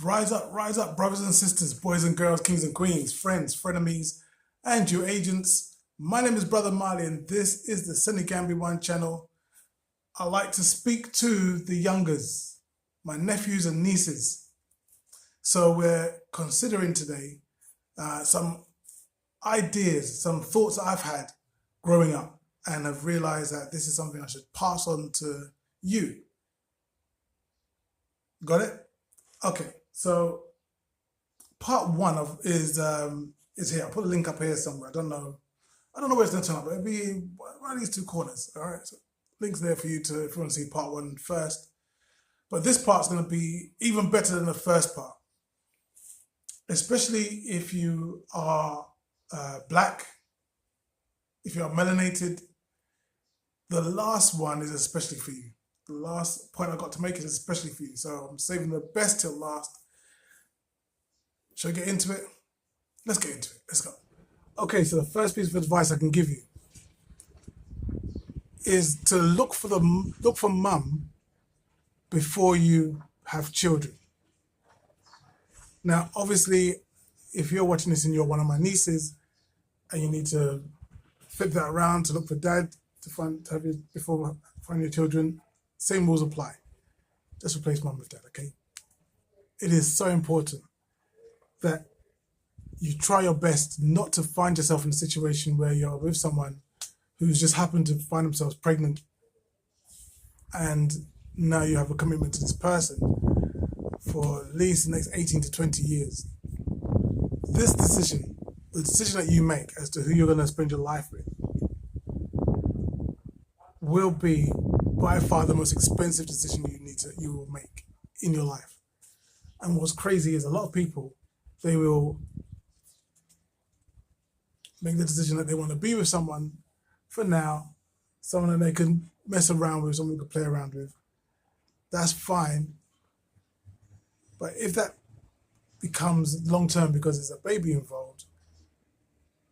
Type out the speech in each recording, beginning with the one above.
rise up, brothers and sisters, boys and girls, kings and queens, friends, frenemies, and your agents. My name is Brother Marley, and this is the SENEGAMBIA One channel. I like to speak to the youngers, my nephews and nieces. So we're considering today some ideas, some thoughts that I've had growing up, and have realized that this is something I should pass on to you. Got it? Okay. So part one of is here. I'll put a link up here somewhere. I don't know where it's going to turn up, but it'll be one of these two corners. All right. So links there for you to, if you want to see part one first. But this part's going to be even better than the first part, especially if you are black, if you are melanated. The last one is especially for you. The last point I got to make is especially for you. So I'm saving the best till last. Shall I get into it? Let's get into it. Let's go. Okay, so the first piece of advice I can give you is to look for mum before you have children. Now, obviously, if you're watching this and you're one of my nieces and you need to flip that around to look for dad to have you before finding your children, same rules apply. Just replace mum with dad, okay? It is so important that you try your best not to find yourself in a situation where you're with someone who's just happened to find themselves pregnant and now you have a commitment to this person for at least the next 18 to 20 years. This decision, the decision that you make as to who you're going to spend your life with, will be by far the most expensive decision you will make in your life. And what's crazy is a lot of people, they will make the decision that they want to be with someone for now, someone that they can mess around with, someone they can play around with. That's fine. But if that becomes long-term because there's a baby involved,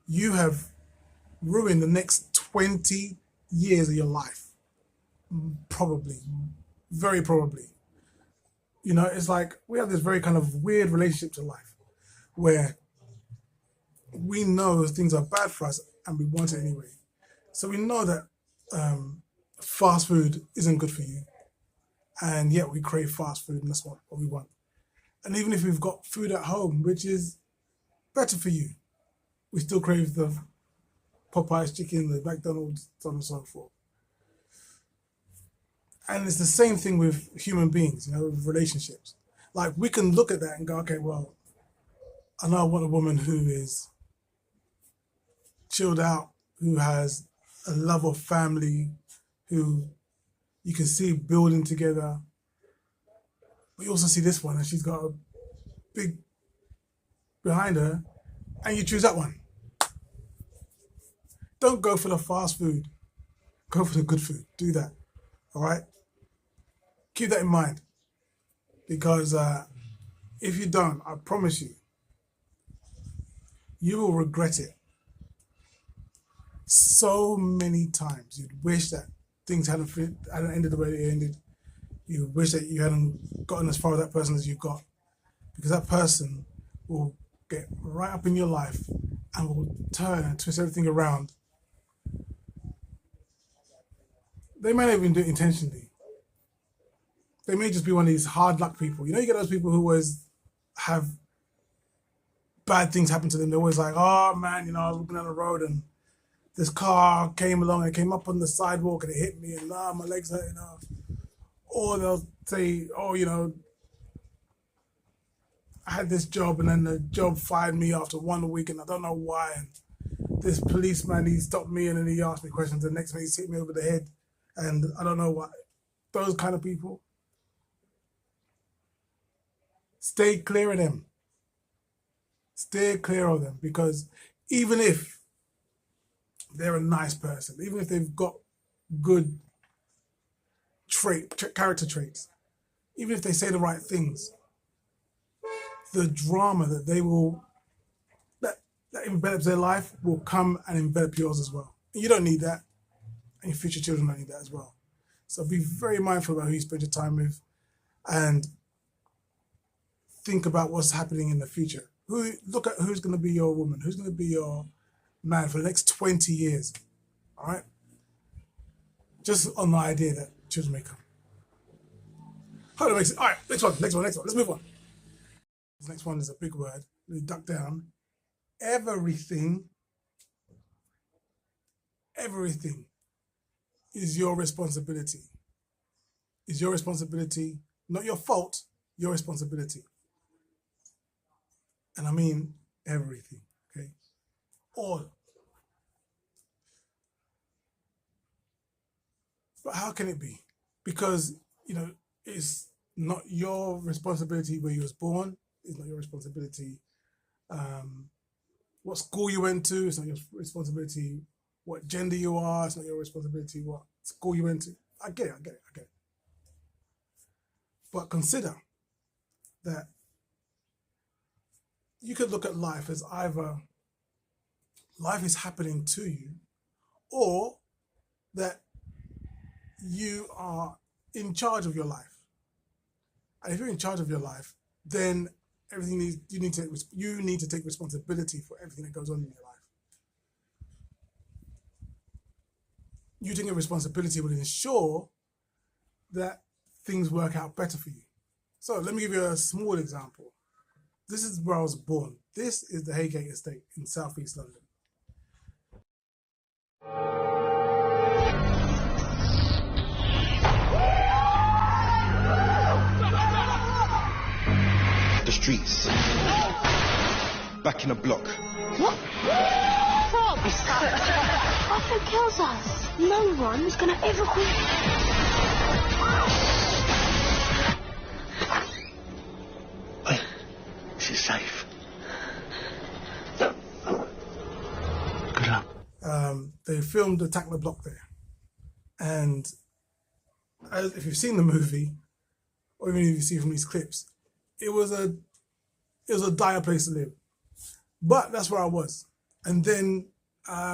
you have ruined the next 20 years of your life. Probably, very probably. You know, it's like we have this very kind of weird relationship to life where we know things are bad for us and we want it anyway. So we know that fast food isn't good for you, and yet we crave fast food, and that's what we want. And even if we've got food at home, which is better for you, we still crave the Popeye's chicken, the McDonald's, so on and so forth. And it's the same thing with human beings, you know, with relationships. Like, we can look at that and go, okay, well, I know I want a woman who is chilled out, who has a love of family, who you can see building together. But you also see this one, and she's got a big behind her, and you choose that one. Don't go for the fast food. Go for the good food. Do that. All right? Keep that in mind. Because if you don't, I promise you, you will regret it. So many times you'd wish that things hadn't ended the way they ended. You wish that you hadn't gotten as far with that person as you got. Because that person will get right up in your life and will turn and twist everything around. They may not even do it intentionally. They may just be one of these hard luck people. You know, you get those people who always have bad things happen to them. They're always like, oh man, you know, I was walking down the road and this car came along and it came up on the sidewalk and it hit me and my legs hurt, you know. Or they'll say, oh, you know, I had this job and then the job fired me after 1 week and I don't know why. And this policeman, he stopped me and then he asked me questions. The next minute he hit me over the head and I don't know why. Those kind of people. Stay clear of them. Stay clear of them, because even if they're a nice person, even if they've got good character traits, even if they say the right things, the drama that they will, that envelops their life will come and envelop yours as well. And you don't need that, and your future children don't need that as well. So be very mindful about who you spend your time with, and think about what's happening in the future. Look at who's going to be your woman, who's going to be your man for the next 20 years. All right? Just on the idea that children may come. Hold on, all right, next one. Let's move on. This next one is a big word. We duck down. Everything is your responsibility. Is your responsibility, not your fault, your responsibility. And I mean everything, okay? All. But how can it be? Because, it's not your responsibility where you was born. It's not your responsibility what school you went to. It's not your responsibility what gender you are. It's not your responsibility what school you went to. I get it. But consider that you could look at life as either life is happening to you, or that you are in charge of your life. And if you're in charge of your life, then you need to take responsibility for everything that goes on in your life. You taking responsibility will ensure that things work out better for you. So let me give you a small example. This is where I was born. This is the Haygate Estate in southeast London. The streets. Back in the block. What? Probs! Arthur kills us. No one is gonna ever quit. Wait, she's safe. Good luck. They filmed Attack the Block there. And if you've seen the movie, or even if you see from these clips, it was a dire place to live. But that's where I was. And then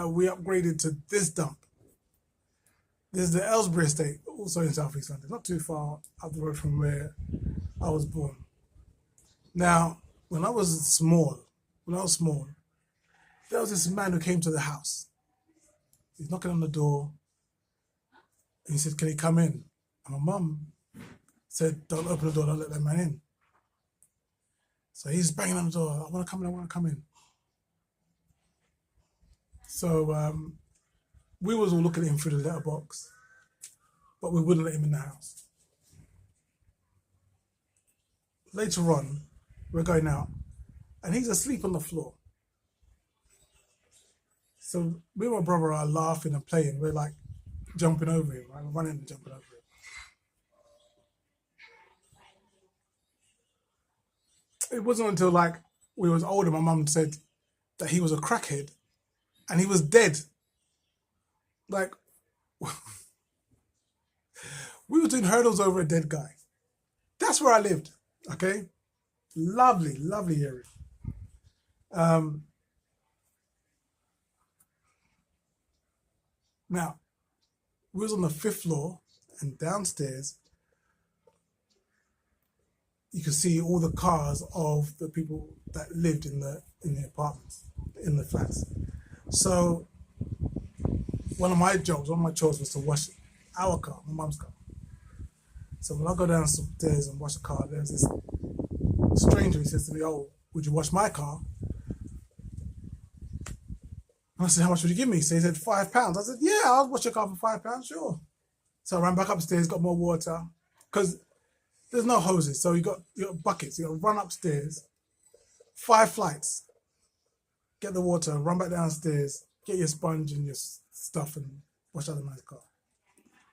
we upgraded to this dump. There's the Aylesbury Estate, also in southeast London, not too far up the road from where I was born. Now, when I was small, there was this man who came to the house. He's knocking on the door, and he said, "Can he come in?" And my mum said, "Don't open the door, don't let that man in." So he's banging on the door, I want to come in. So we was all looking at him through the letterbox, but we wouldn't let him in the house. Later on, we're going out, and he's asleep on the floor. So me and my brother are laughing and playing. We're like jumping over him, right? We're running and jumping over him. It wasn't until like we was older, my mum said that he was a crackhead and he was dead. Like, we were doing hurdles over a dead guy. That's where I lived, okay? Lovely, lovely area. Now, we was on the 5th floor, and downstairs, you could see all the cars of the people that lived in the apartments, in the flats. So one of my chores was to wash our car, my mum's car. So when I go downstairs and wash the car, there's this stranger who says to me, "Oh, would you wash my car?" And I said, "How much would you give me?" So he said, £5. I said, "Yeah, I'll wash your car for £5, sure." So I ran back upstairs, got more water, because there's no hoses. So you got buckets. You got to run upstairs, 5 flights, get the water, run back downstairs, get your sponge and your stuff, and wash out the man's car.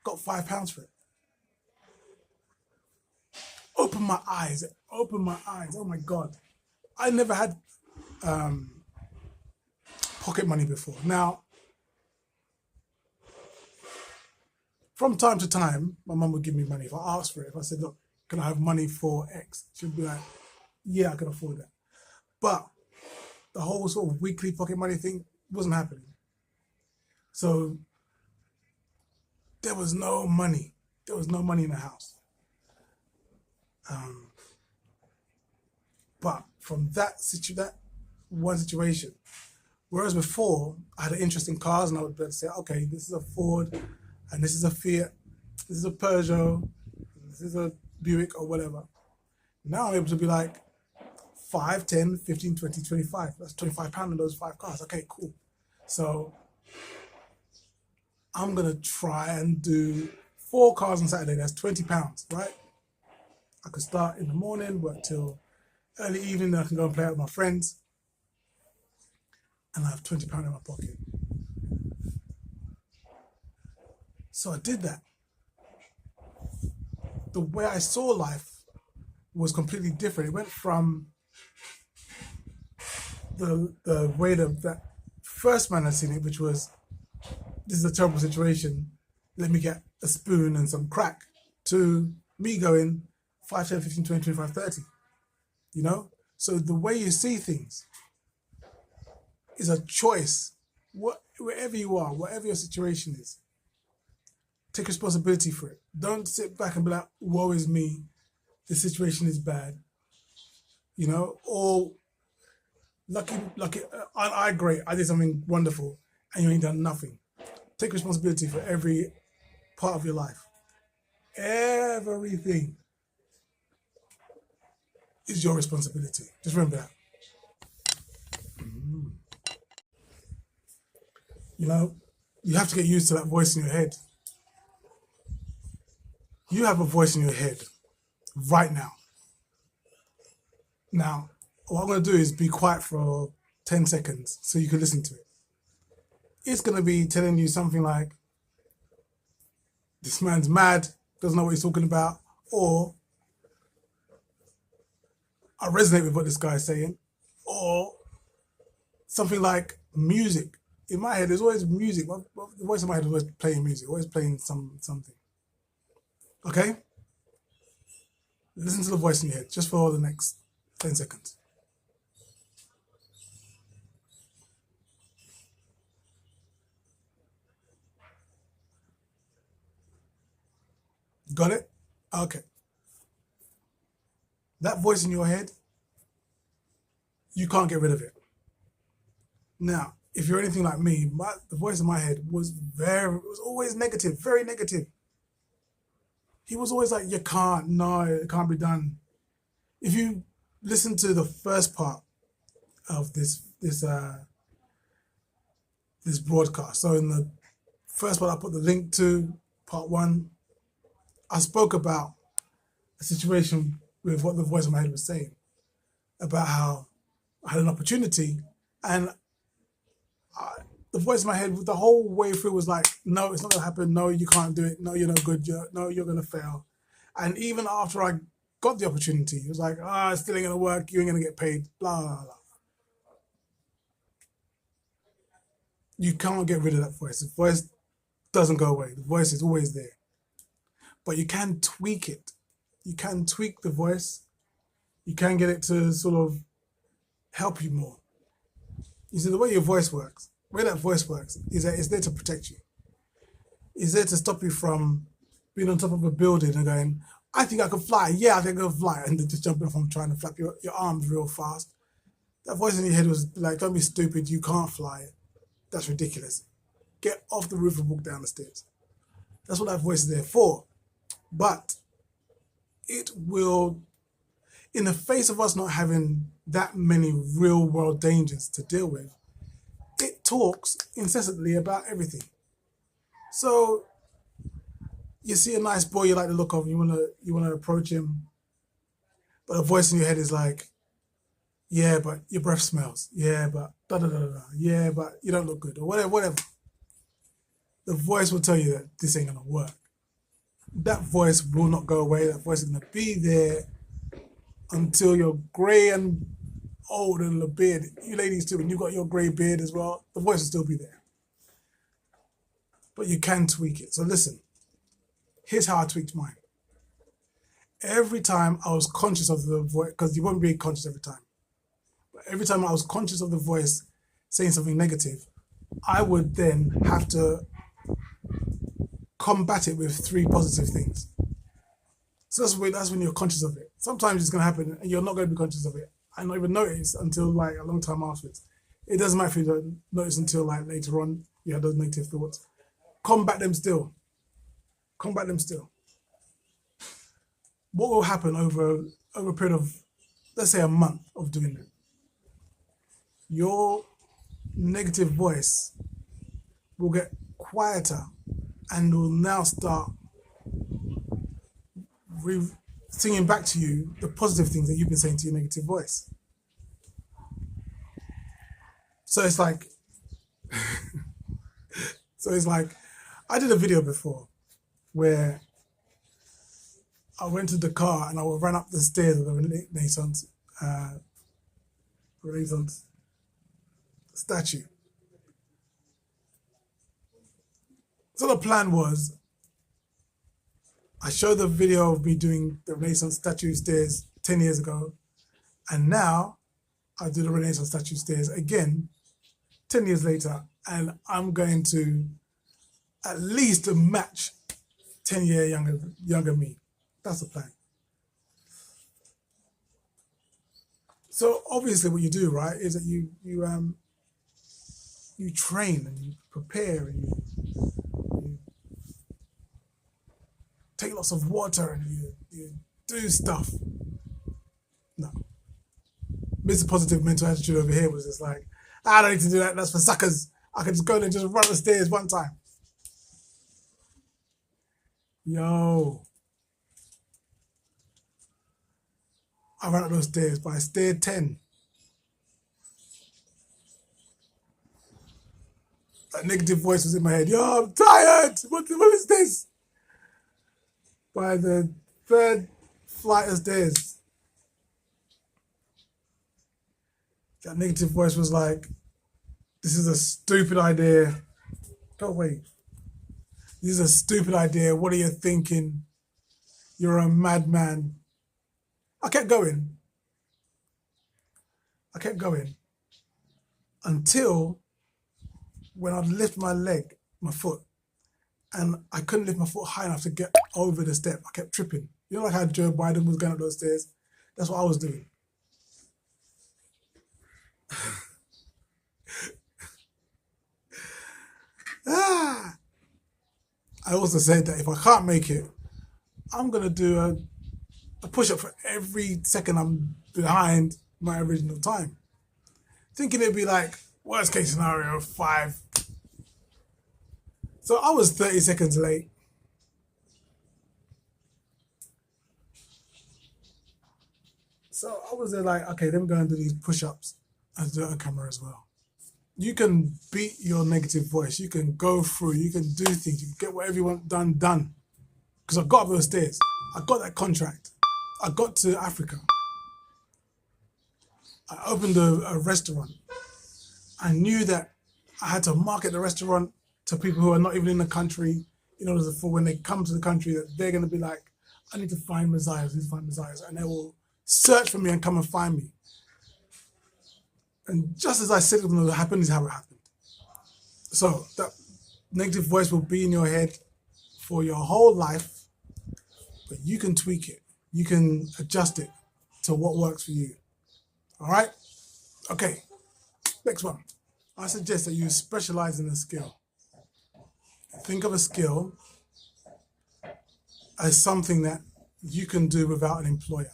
Got £5 for it. Open my eyes. Oh my God. I never had pocket money before. Now, from time to time, my mum would give me money if I asked for it. If I said, "Look, can I have money for X?" She'd be like, "Yeah, I can afford that." But the whole sort of weekly pocket money thing wasn't happening. So there was no money. There was no money in the house. from that one situation. Whereas before, I had an interest in cars and I would be able to say, okay, this is a Ford and this is a Fiat, this is a Peugeot, this is a Buick or whatever. Now I'm able to be like 5, 10, 15, 20, 25. That's £25 on those 5 cars. Okay, cool. So I'm going to try and do 4 cars on Saturday. That's £20, right? I could start in the morning, work till early evening, then I can go and play out with my friends. And I have £20 in my pocket. So I did that. The way I saw life was completely different. It went from the way that first man had seen it, which was, this is a terrible situation, let me get a spoon and some crack, to me going 5, 10, 15, 20, 25, 30. You know? So the way you see things is a choice. Wherever you are, whatever your situation is, take responsibility for it. Don't sit back and be like, woe is me, the situation is bad. You know? Or lucky, great, I did something wonderful and you ain't done nothing. Take responsibility for every part of your life. Everything is your responsibility. Just remember that. You know, you have to get used to that voice in your head. You have a voice in your head right now. Now, what I'm going to do is be quiet for 10 seconds so you can listen to it. It's going to be telling you something like, this man's mad, doesn't know what he's talking about, or I resonate with what this guy's saying, or something like music. In my head, there's always music. The voice in my head is always playing music, always playing something. Okay? Listen to the voice in your head just for the next 10 seconds. Got it? Okay. That voice in your head, you can't get rid of it. Now, if you're anything like me, the voice in my head was always negative, very negative. He was always like, it can't be done. If you listen to the first part of this broadcast, so in the first part I put the link to, part 1, I spoke about a situation with what the voice in my head was saying, about how I had an opportunity and the voice in my head the whole way through was like, no, it's not going to happen. No, you can't do it. No, you're no good. No, you're going to fail. And even after I got the opportunity, it was like, it still ain't going to work. You ain't going to get paid. Blah, blah, blah. You can't get rid of that voice. The voice doesn't go away. The voice is always there. But you can tweak it. You can tweak the voice. You can get it to sort of help you more. You see, the way your voice works, the way that voice works is that it's there to protect you. It's there to stop you from being on top of a building and going, I think I can fly. Yeah, I think I can fly. And then just jumping off and trying to flap your arms real fast. That voice in your head was like, don't be stupid. You can't fly. That's ridiculous. Get off the roof and walk down the stairs. That's what that voice is there for. But it will, in the face of us not having that many real world dangers to deal with, it talks incessantly about everything. So you see a nice boy you like the look of, you wanna approach him, but a voice in your head is like, yeah, but your breath smells. Yeah, but da da da da. Yeah, but you don't look good, or whatever. The voice will tell you that this ain't gonna work. That voice will not go away. That voice is gonna be there until you're grey and old and a beard. You ladies too, when you've got your grey beard as well, the voice will still be there. But you can tweak it. So listen, here's how I tweaked mine. Every time I was conscious of the voice, because you won't be conscious every time, but every time I was conscious of the voice saying something negative, I would then have to combat it with 3 positive things. So that's when you're conscious of it. Sometimes it's going to happen and you're not going to be conscious of it. I not even notice until like a long time afterwards. It doesn't matter if you don't notice until like later on you have those negative thoughts. Combat them still. Combat them still. What will happen over a period of, let's say, a month of doing that? Your negative voice will get quieter and will now start singing back to you the positive things that you've been saying to your negative voice. So it's like, I did a video before where I went to the car and I ran up the stairs of the Renaissance statue. So the plan was, I showed the video of me doing the Renaissance statue stairs 10 years ago, and now I do the Renaissance statue stairs again 10 years later, and I'm going to at least match 10-year younger me. That's the plan. So obviously what you do, right, is that you train and you prepare and you take lots of water and you do stuff. No. Mr. Positive Mental Attitude over here was just like, I don't need to do that, that's for suckers. I can just go and just run the stairs one time. Yo. I ran up those stairs, but I staired 10. That negative voice was in my head. Yo, I'm tired. What is this? By the 3rd flight of stairs, that negative voice was like, this is a stupid idea. Go away. This is a stupid idea. What are you thinking? You're a madman. I kept going. Until when I'd lift my foot, and I couldn't lift my foot high enough to get over the step. I kept tripping. You know, like how Joe Biden was going up those stairs? That's what I was doing. I also said that if I can't make it, I'm going to do a push-up for every second I'm behind my original time. Thinking it'd be like, worst case scenario, 5. So I was 30 seconds late. So I was there like, okay, let me go and do these push-ups and do it on camera as well. You can beat your negative voice. You can go through. You can do things. You can get whatever you want done. Because I got up those stairs. I got that contract. I got to Africa. I opened a restaurant. I knew that I had to market the restaurant to people who are not even in the country in order for when they come to the country that they're going to be like, I need to find Messiahs, and they will search for me and come and find me. And just as I said it would happen is how it happened. So that negative voice will be in your head for your whole life, but you can tweak it. You can adjust it to what works for you. All right? Okay, next one. I suggest that you specialize in a skill. Think of a skill as something that you can do without an employer.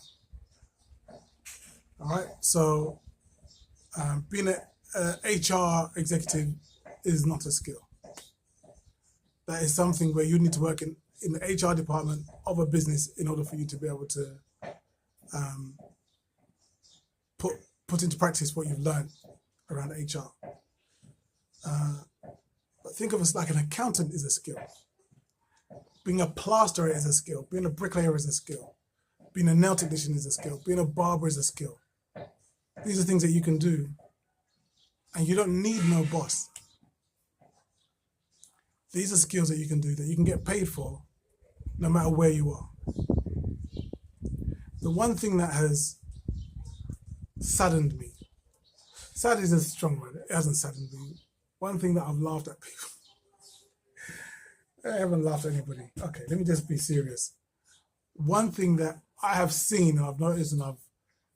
All right, so being an HR executive is not a skill. That is something where you need to work in the HR department of a business in order for you to be able to put into practice what you've learned around HR. But think of us like an accountant is a skill. Being a plasterer is a skill. Being a bricklayer is a skill. Being a nail technician is a skill. Being a barber is a skill. These are things that you can do, and you don't need no boss. These are skills that you can do that you can get paid for no matter where you are. The one thing that has saddened me, sad is a strong word, it hasn't saddened me. One thing that I've laughed at people. I haven't laughed at anybody. Okay, let me just be serious. One thing that I have seen and I've noticed and I've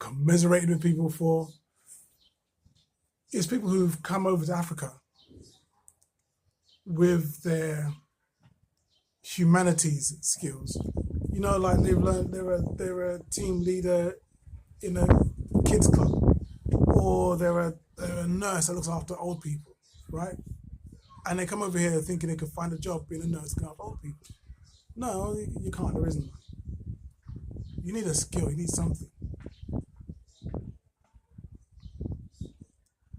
commiserated with people for is people who've come over to Africa with their humanities skills. You know, like they've learned they're a team leader in a kids club, or they're a nurse that looks after old people, right? And they come over here thinking they could find a job being a nurse looking after old people. No, you can't. There isn't. You need a skill. You need something.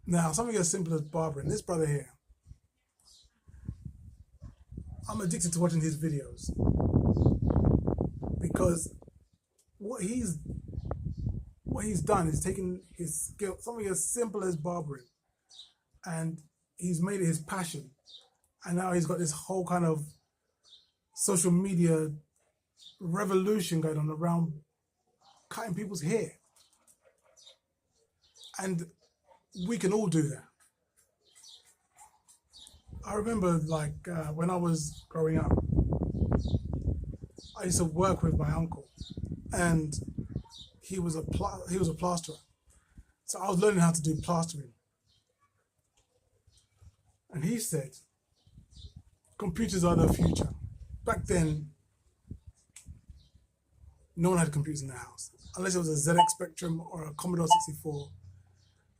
Now, something as simple as barbering. This brother here, I'm addicted to watching his videos because what he's done is taken his skill, something as simple as barbering, and he's made it his passion. And now he's got this whole kind of social media revolution going on around cutting people's hair. And we can all do that. I remember, like, when I was growing up, I used to work with my uncle, and he was a plasterer. So I was learning how to do plastering. And he said, computers are the future. Back then, no one had computers in their house. Unless it was a ZX Spectrum or a Commodore 64,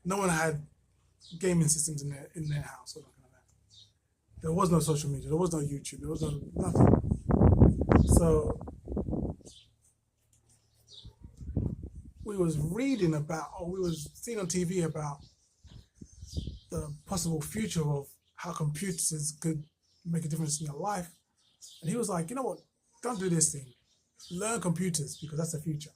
no one had gaming systems in their house or nothing like that. There was no social media, there was no YouTube, there was no nothing. So we was reading about, or we was seeing on TV about the possible future of how computers could make a difference in your life. And he was like, you know what, don't do this thing. Learn computers, because that's the future.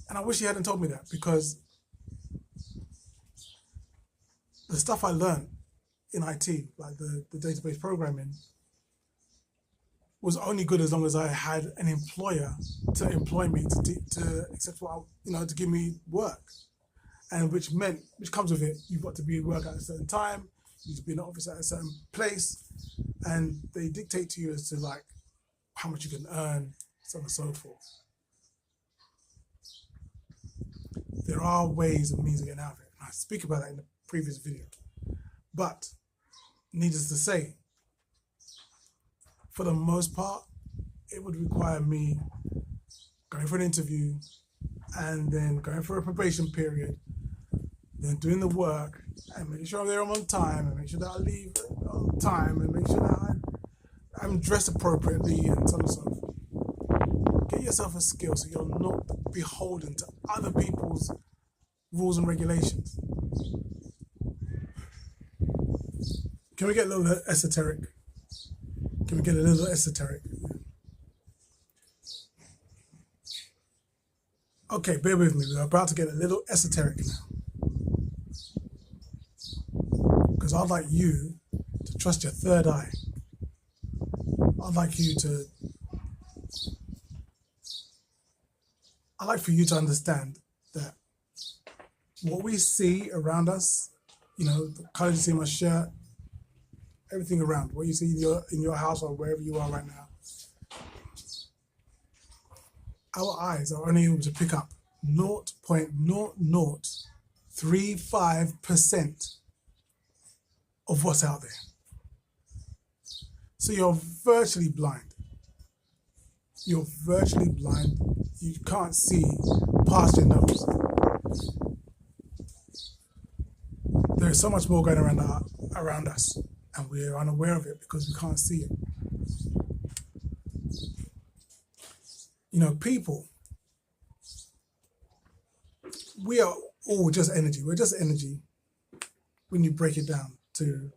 And I wish he hadn't told me that, because the stuff I learned in IT, like the database programming, was only good as long as I had an employer to employ me to accept what to give me work, and which comes with it. You've got to be at work at a certain time. You need to be in the office at a certain place, and they dictate to you as to like how much you can earn, so on and so forth. There are ways and means of getting out of it. I speak about that in the previous video. But needless to say, for the most part, it would require me going for an interview and then going for a probation period, then doing the work and making sure I'm there on time and make sure that I leave on time and make sure that I'm dressed appropriately and so on and so forth. Get yourself a skill so you're not beholden to other people's rules and regulations. Can we get a little esoteric? Can we get a little esoteric? Okay, bear with me. We're about to get a little esoteric now. Because I'd like you to trust your third eye. I'd like for you to understand that what we see around us, the color you see in my shirt, everything around, what you see in your house or wherever you are right now, our eyes are only able to pick up 0.0035% of what's out there. So you're virtually blind. You're virtually blind. You can't see past your nose. There is so much more going around us, and we're unaware of it because we can't see it. People, we are all just energy. We're just energy when you break it down to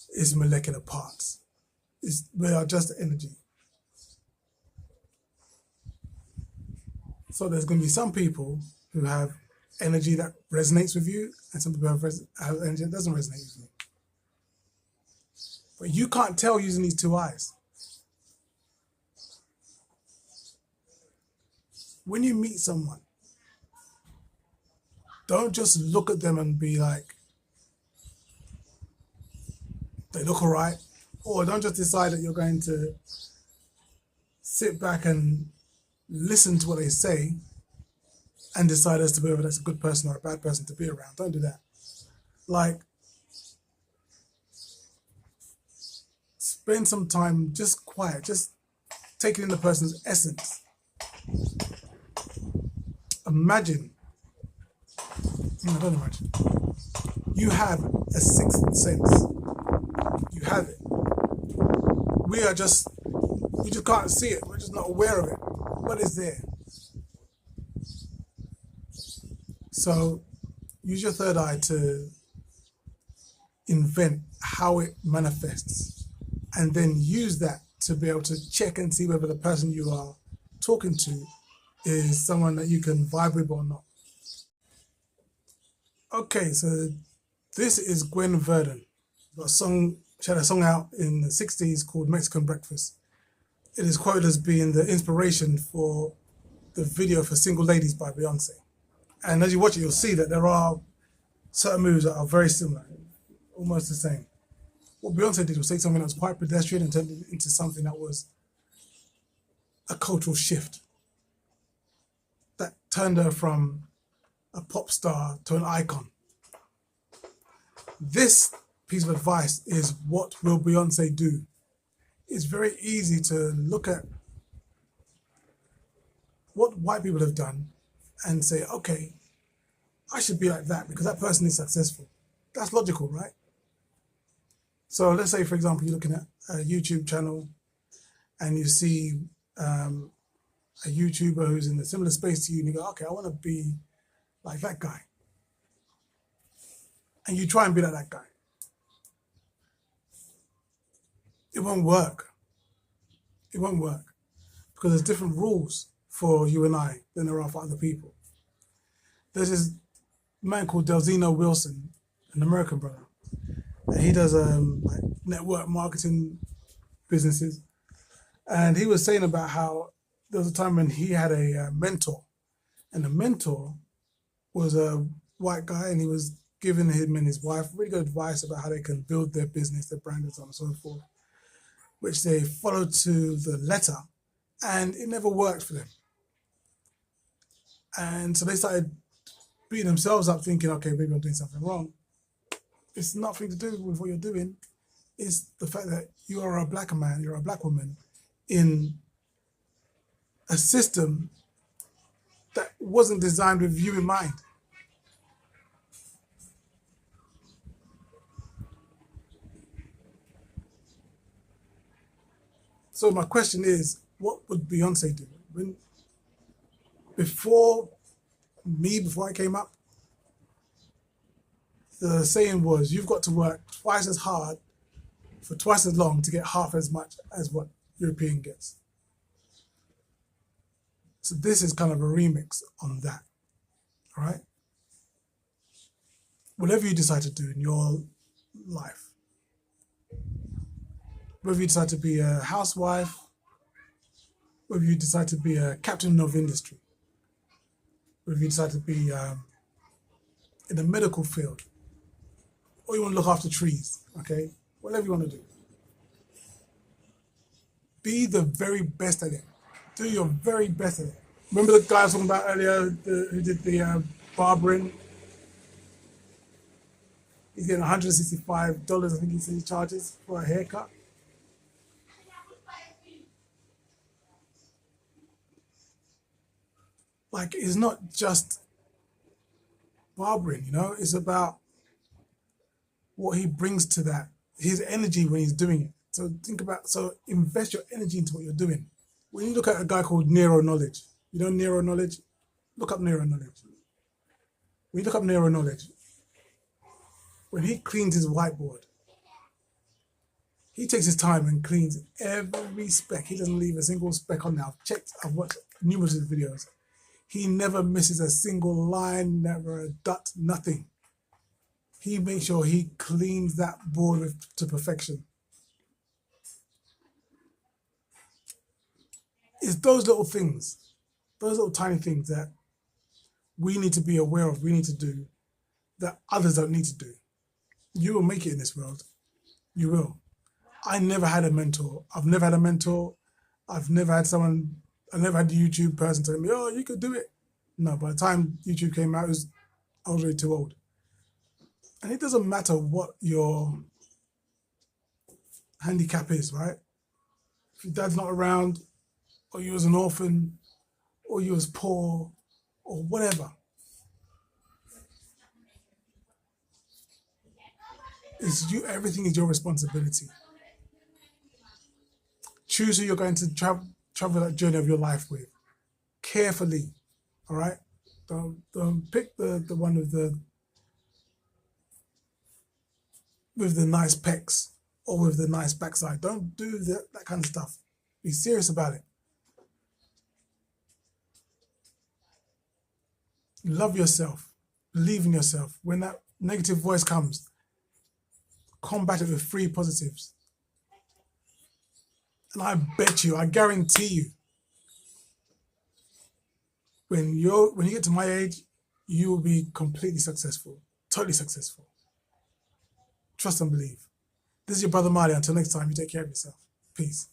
its molecular parts. We are just energy. So there's going to be some people who have energy that resonates with you, and some people have energy that doesn't resonate with you. But you can't tell using these two eyes. When you meet someone, don't just look at them and be like, they look all right. Or don't just decide that you're going to sit back and, listen to what they say and decide as to whether that's a good person or a bad person to be around. Don't do that. Like, spend some time just quiet, just taking in the person's essence. Imagine, no, don't imagine. You have a sixth sense. You have it. We just can't see it. We're just not aware of it, but it's there. So use your third eye to invent how it manifests, and then use that to be able to check and see whether the person you are talking to is someone that you can vibe with or not. Okay, so this is Gwen Verdon. She had a song out in the 60s called Mexican Breakfast. It is quoted as being the inspiration for the video for Single Ladies by Beyonce. And as you watch it, you'll see that there are certain moves that are very similar, almost the same. What Beyonce did was take something that was quite pedestrian and turned it into something that was a cultural shift. That turned her from a pop star to an icon. This piece of advice is, what will Beyonce do? It's very easy to look at what white people have done and say, okay, I should be like that because that person is successful. That's logical, right? So let's say, for example, you're looking at a YouTube channel and you see a YouTuber who's in a similar space to you, and you go, okay, I want to be like that guy. And you try and be like that guy. It won't work. It won't work because there's different rules for you and I than there are for other people. There's this man called Delzino Wilson, an American brother. And he does like network marketing businesses. And he was saying about how there was a time when he had a mentor, and the mentor was a white guy, and he was giving him and his wife really good advice about how they can build their business, their brand, and so on and so forth, which they followed to the letter, and it never worked for them. And so they started beating themselves up, thinking, okay, maybe I'm doing something wrong. It's nothing to do with what you're doing. It's the fact that you are a black man, you're a black woman in a system that wasn't designed with you in mind. So my question is, what would Beyonce do? Before I came up, the saying was, you've got to work twice as hard for twice as long to get half as much as what European gets. So this is kind of a remix on that, all right? Whatever you decide to do in your life, whether you decide to be a housewife, whether you decide to be a captain of industry, whether you decide to be in the medical field, or you want to look after trees, okay? Whatever you want to do. Be the very best at it. Do your very best at it. Remember the guy I was talking about earlier who did the barbering? He's getting $165, I think he said he charges for a haircut. Like, it's not just barbering, you know? It's about what he brings to that, his energy when he's doing it. So invest your energy into what you're doing. When you look at a guy called Neuro Knowledge, you know Neuro Knowledge? Look up Neuro Knowledge. When you look up Neuro Knowledge, when he cleans his whiteboard, he takes his time and cleans every speck. He doesn't leave a single speck on there. I've watched numerous of his videos. He never misses a single line, never a dot, nothing. He makes sure he cleans that board to perfection. It's those little things, those little tiny things that we need to be aware of, we need to do, that others don't need to do. You will make it in this world. You will. I never had a mentor. I've never had a mentor. I've never had someone I never had the YouTube person telling me, oh, you could do it. No, by the time YouTube came out, I was already too old. And it doesn't matter what your handicap is, right? If your dad's not around, or you was an orphan, or you was poor, or whatever. Everything is your responsibility. Choose who you're going to travel that journey of your life with. Carefully, all right? Don't pick the one with the nice pecs or with the nice backside. Don't do that kind of stuff. Be serious about it. Love yourself. Believe in yourself. When that negative voice comes, combat it with 3 positives. And I bet you, I guarantee you, when you get to my age, you will be completely successful, totally successful. Trust and believe. This is your brother Marley. Until next time, you take care of yourself. Peace.